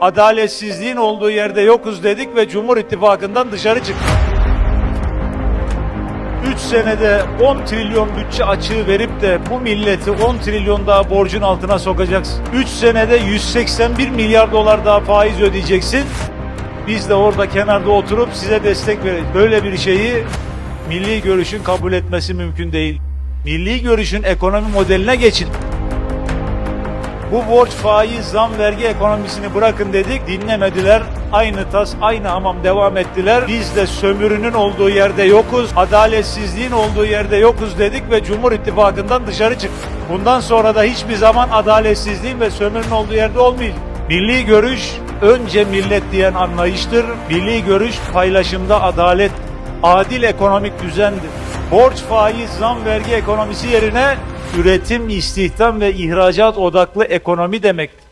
adaletsizliğin olduğu yerde yokuz dedik ve Cumhur İttifakı'ndan dışarı çıktık. 3 senede 10 trilyon bütçe açığı verip de bu milleti 10 trilyon daha borcun altına sokacaksın. 3 senede 181 milyar dolar daha faiz ödeyeceksin. Biz de orada kenarda oturup size destek vereceğiz. Böyle bir şeyi Milli Görüş'ün kabul etmesi mümkün değil. Milli Görüş'ün ekonomi modeline geçin. Bu borç, faiz, zam, vergi ekonomisini bırakın dedik, dinlemediler. Aynı tas, aynı hamam devam ettiler. Biz de sömürünün olduğu yerde yokuz, adaletsizliğin olduğu yerde yokuz dedik ve Cumhur İttifakı'ndan dışarı çıktık. Bundan sonra da hiçbir zaman adaletsizliğin ve sömürünün olduğu yerde olmayacak. Milli Görüş, önce millet diyen anlayıştır. Milli Görüş, paylaşımda adalet, adil ekonomik düzendir. Borç, faiz, zam, vergi ekonomisi yerine üretim, istihdam ve ihracat odaklı ekonomi demektir.